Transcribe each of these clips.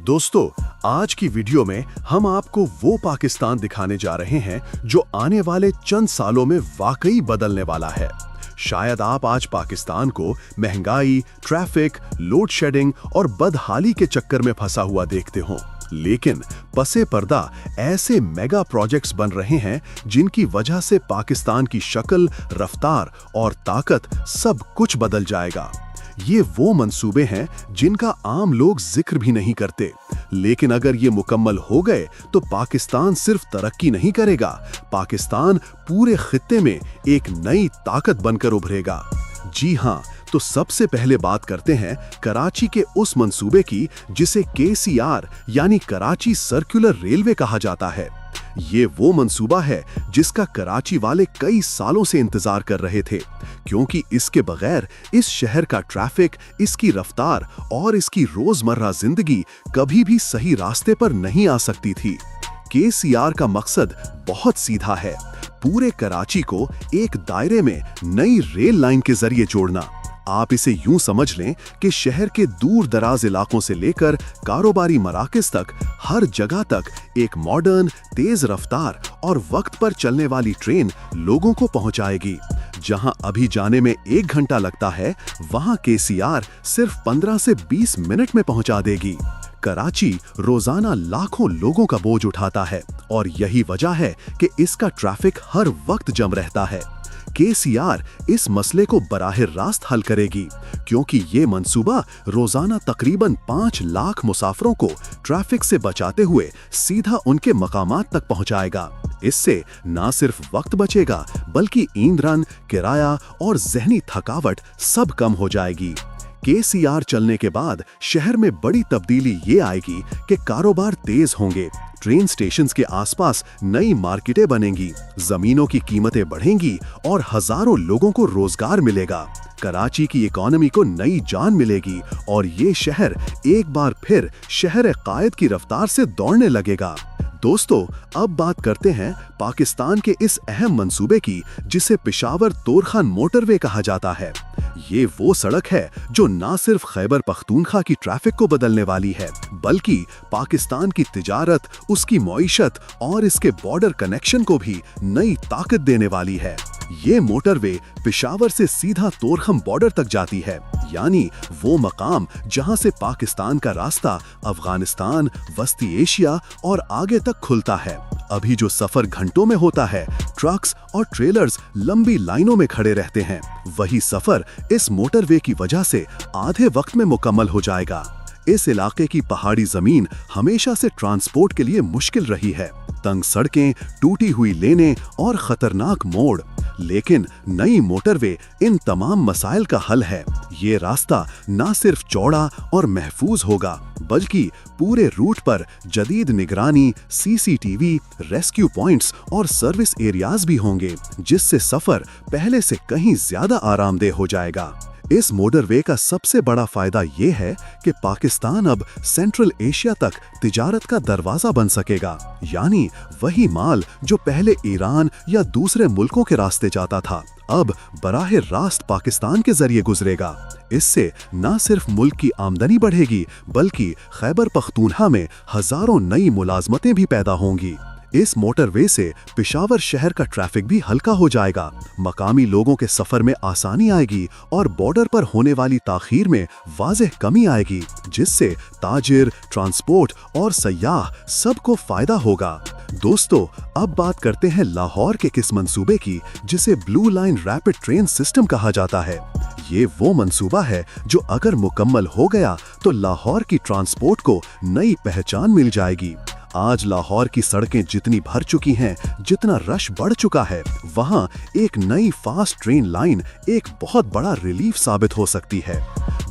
दोस्तों, आज की वीडियो में हम आपको वो पाकिस्तान दिखाने जा रहे हैं जो आने वाले चंद सालों में वाकई बदलने वाला है। शायद आप आज पाकिस्तान को महंगाई, ट्रैफिक, लोड शेडिंग और बदहाली के चक्कर में फंसा हुआ देखते हों, लेकिन पसे पर्दा ऐसे मेगा प्रोजेक्ट्स बन रहे हैं जिनकी वजह से पाकिस्तान की शक्ल, रफ्तार और ताकत सब कुछ बदल जाएगा। ये वो मंसूबे हैं जिनका आम लोग जिक्र भी नहीं करते, लेकिन अगर ये मुकम्मल हो गए तो पाकिस्तान सिर्फ तरक्की नहीं करेगा, पाकिस्तान पूरे खित्ते में एक नई ताकत बनकर उभरेगा। जी हाँ, तो सबसे पहले बात करते हैं कराची के उस मंसूबे की जिसे KCR यानी कराची सर्कुलर रेलवे कहा जाता है। ये वो मंसूबा है जिसका कराची वाले कई सालों से इंतजार कर रहे थे, क्योंकि इसके बगैर इस शहर का ट्रैफिक, इसकी रफ्तार और इसकी रोजमर्रा जिंदगी कभी भी सही रास्ते पर नहीं आ सकती थी। KCR का मकसद बहुत सीधा है, पूरे कराची को एक दायरे में नई रेल लाइन के जरिए जोड़ना। आप इसे यूं समझ लें कि शहर के दूर दराज इलाकों से लेकर कारोबारी मराकज तक हर जगह तक एक मॉडर्न, तेज रफ्तार और वक्त पर चलने वाली ट्रेन लोगों को पहुंचाएगी। जहां अभी जाने में 1 घंटा लगता है, वहां KCR सिर्फ 15 से 20 मिनट में पहुंचा देगी। कराची रोजाना लाखों लोगों का बोझ उठाता है और यही वजह है कि इसका ट्रैफिक हर वक्त जम रहता है। KCR इस मसले को बराह रास्त हल करेगी, क्योंकि ये मंसूबा रोजाना तकरीबन 5 लाख मुसाफिरों को ट्रैफिक से बचाते हुए सीधा उनके मकामात तक पहुंचाएगा। इससे ना सिर्फ वक्त बचेगा, बल्कि ईंधन, किराया और ज़हनी थकावट सब कम हो जाएगी। KCR चलने के बाद शहर में बड़ी तब्दीली ये आएगी कि कारोबार तेज होंगे, ट्रेन स्टेशंस के आसपास नई मार्केटें बनेंगी, जमीनों की कीमतें बढ़ेंगी और हजारों लोगों को रोजगार मिलेगा। कराची की इकोनॉमी को नई जान मिलेगी और ये शहर एक बार फिर शहर कायद की रफ्तार से दौड़ने लगेगा। दोस्तों, अब बात करते हैं पाकिस्तान के इस अहम मंसूबे की जिसे पेशावर तोरखान मोटरवे कहा जाता है। ये वो सड़क है जो ना सिर्फ खैबर पख्तूनख्वा की ट्रैफिक को बदलने वाली है, बल्कि पाकिस्तान की तिजारत, उसकी मईशत और इसके बॉर्डर कनेक्शन को भी नई ताकत देने वाली है। ये मोटरवे पेशावर से सीधा तोरखम बॉर्डर तक जाती है, यानी वो मकाम जहां से पाकिस्तान का रास्ता अफगानिस्तान, वस्ती एशिया और आगे तक खुलता है। अभी जो सफर घंटों में होता है, ट्रक्स और ट्रेलर्स लंबी लाइनों में खड़े रहते हैं, वही सफर इस मोटरवे की वजह से आधे वक्त में मुकम्मल हो जाएगा। इस इलाके की पहाड़ी जमीन हमेशा से ट्रांसपोर्ट के लिए मुश्किल रही है, तंग सड़कें, टूटी हुई लेनें और खतरनाक मोड़, लेकिन नई मोटरवे इन तमाम मसाइल का हल है। ये रास्ता ना सिर्फ चौड़ा और महफूज होगा, बल्कि पूरे रूट पर जदीद निगरानी, CCTV, रेस्क्यू पॉइंट्स और सर्विस एरियाज भी होंगे, जिससे सफर पहले से कहीं ज्यादा आरामदेह हो जाएगा। इस मोटरवे का सबसे बड़ा फायदा ये है कि पाकिस्तान अब सेंट्रल एशिया तक तिजारत का दरवाजा बन सकेगा, यानी वही माल जो पहले ईरान या दूसरे मुल्कों के रास्ते जाता था, अब बराह रास्त पाकिस्तान के जरिए गुजरेगा। इससे न सिर्फ मुल्क की आमदनी बढ़ेगी, बल्कि खैबर पख्तूनख्वा में हजारों नई मुलाजमतें भी पैदा होंगी। इस मोटरवे से पेशावर शहर का ट्रैफिक भी हल्का हो जाएगा, मकामी लोगों के सफर में आसानी आएगी और बॉर्डर पर होने वाली ताखीर में वाज़ेह कमी आएगी, जिससे ताजिर, ट्रांसपोर्ट और सयाह सबको फायदा होगा। दोस्तों, अब बात करते हैं लाहौर के किस मंसूबे की जिसे blue line rapid train system कहा जाता है। ये वो मंसूबा है जो अगर मुकम्मल हो गया तो लाहौर की ट्रांसपोर्ट को नई पहचान मिल जाएगी। आज लाहौर की सड़कें जितनी भर चुकी हैं, जितना रश बढ़ चुका है, वहां एक नई फास्ट ट्रेन लाइन एक बहुत बड़ा रिलीफ साबित हो सकती है।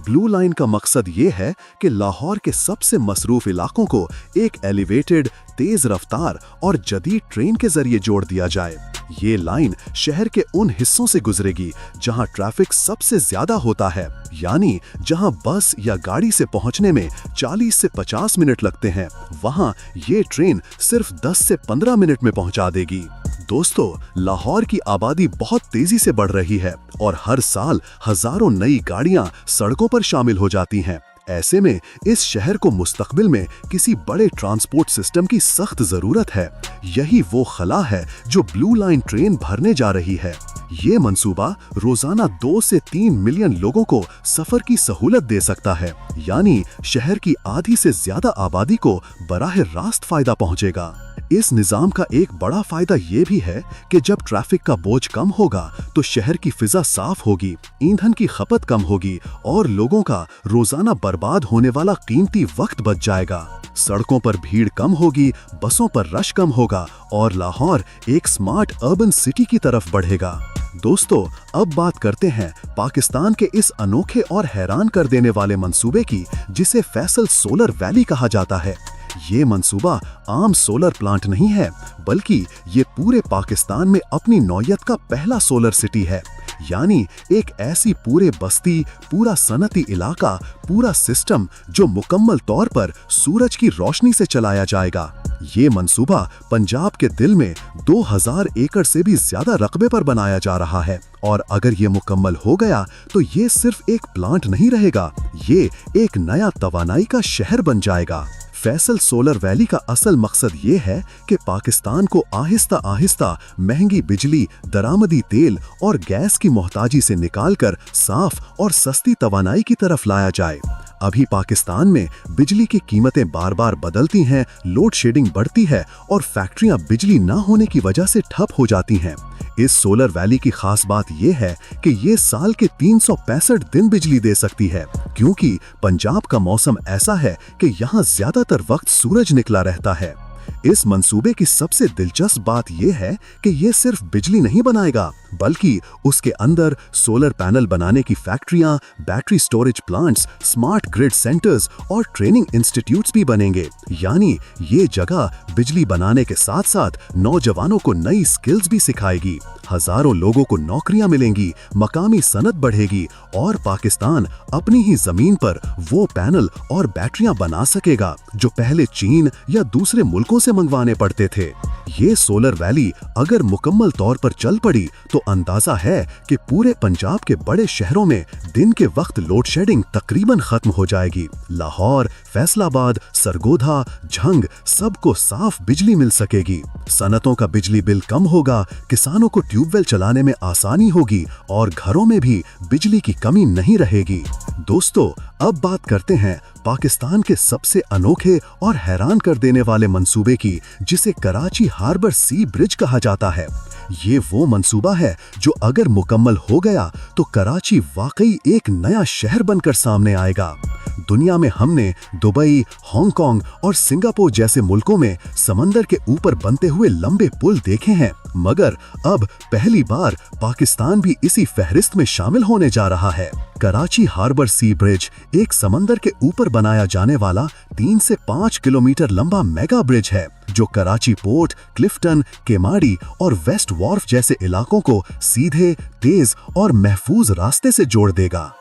ब्लू लाइन का मकसद ये है कि लाहौर के सबसे मसरूफ इलाकों को एक एलिवेटेड, तेज रफ्तार और जदीद ट्रेन के जरिए जोड़ दिया जाए। ये लाइन शहर के उन हिस्सों से गुजरेगी जहां ट्रैफिक सबसे ज्यादा होता है, यानी जहां बस या गाड़ी से पहुंचने में 40 से 50 मिनट लगते हैं, वहां ये ट्रेन सिर्फ 10 से 15 मिनट में पहुंचा देगी। दोस्तों, लाहौर की आबादी बहुत तेजी से बढ़ रही है और हर साल हजारों नई गाड़ियां सड़कों पर शामिल हो जाती हैं। ऐसे में इस शहर को मुस्तकबिल में किसी बड़े ट्रांसपोर्ट सिस्टम की सख्त जरूरत है। यही वो खला है जो ब्लू लाइन ट्रेन भरने जा रही है। ये मंसूबा रोजाना 2 से 3 मिलियन लोगों को सफर की सहूलत दे सकता है, यानी शहर की आधी से ज्यादा आबादी को बराह रास्त फायदा पहुंचेगा। इस निजाम का एक बड़ा फायदा ये भी है कि जब ट्रैफिक का बोझ कम होगा तो शहर की फिजा साफ होगी, ईंधन की खपत कम होगी और लोगों का रोजाना बर्बाद होने वाला कीमती वक्त बच जाएगा। सड़कों पर भीड़ कम होगी, बसों पर रश कम होगा और लाहौर एक स्मार्ट अर्बन सिटी की तरफ बढ़ेगा। दोस्तों, अब बात करते हैं पाकिस्तान के इस अनोखे और हैरान कर देने वाले मंसूबे की, जिसे फैसल सोलर वैली कहा जाता है। ये मंसूबा आम सोलर प्लांट नहीं है, बल्कि ये पूरे पाकिस्तान में अपनी नौयत का पहला सोलर सिटी है। यानी एक ऐसी पूरे बस्ती, पूरा सनती इलाका, पूरा सिस्टम जो मुकम्मल तौर पर सूरज की रोशनी से चलाया जाएगा। ये मंसूबा पंजाब के दिल में 2000 एकड़ से भी ज्यादा रकबे पर बनाया जा रहा है और अगर ये मुकम्मल हो गया तो ये सिर्फ एक प्लांट नहीं रहेगा, ये एक नया तवानाई का शहर बन जाएगा। फैसल सोलर वैली का असल मकसद ये है कि पाकिस्तान को आहिस्ता आहिस्ता महंगी बिजली, दरामदी तेल और गैस की मोहताजी से निकालकर साफ और सस्ती तवानाई की तरफ लाया जाए। अभी पाकिस्तान में बिजली की कीमतें बार बार बदलती हैं, लोड शेडिंग बढ़ती है और फैक्ट्रियां बिजली न होने की वजह से ठप हो जाती हैं। इस सोलर वैली की खास बात यह है कि ये साल के 365 दिन बिजली दे सकती है, क्योंकि पंजाब का मौसम ऐसा है कि यहाँ ज्यादातर वक्त सूरज निकला रहता है। इस मंसूबे की सबसे दिलचस्प बात यह है कि ये सिर्फ बिजली नहीं बनाएगा, बल्कि उसके अंदर सोलर पैनल बनाने की फैक्ट्रियां, battery storage plants, smart grid centres और ट्रेनिंग इंस्टीट्यूट्स भी बनेंगे। यानी ये जगह बिजली बनाने के साथ साथ नौजवानों को नई स्किल्स भी सिखाएगी, हजारों लोगों को नौकरियां मिलेंगी, मकामी सनत बढ़ेगी और पाकिस्तान अपनी ही जमीन पर वो पैनल और बैटरियां बना सकेगा जो पहले चीन या दूसरे मुल्कों से मंगवाने पड़ते थे। ये सोलर वैली अगर मुकम्मल तौर पर चल पड़ी तो अंदाजा है कि पूरे पंजाब के बड़े शहरों में दिन के वक्त लोड शेडिंग तकरीबन खत्म हो जाएगी। लाहौर, फैसलाबाद, सरगोधा, झंग सबको साफ बिजली मिल सकेगी। सनतों का बिजली बिल कम होगा, किसानों को ट्यूबवेल चलाने में आसानी होगी और घरों में भी बिजली की कमी नहीं रहेगी। दोस्तों, अब बात करते हैं पाकिस्तान के सबसे अनोखे और हैरान कर देने वाले मंसूबे की, जिसे कराची हार्बर सी ब्रिज कहा जाता है। ये वो मंसूबा है जो अगर मुकम्मल हो गया तो कराची वाकई एक नया शहर बनकर सामने आएगा। दुनिया में हमने दुबई, हांगकांग और सिंगापुर जैसे मुल्कों में समंदर के ऊपर बनते हुए लंबे पुल देखे हैं, मगर अब पहली बार पाकिस्तान भी इसी फहरिस्त में शामिल होने जा रहा है। कराची हार्बर सी ब्रिज एक समंदर के ऊपर बनाया जाने वाला 3 से 5 किलोमीटर लंबा मेगा ब्रिज है, जो कराची पोर्ट, क्लिफ्टन, केमाड़ी और वेस्ट वार्फ जैसे इलाकों को सीधे, तेज और महफूज रास्ते से जोड़ देगा।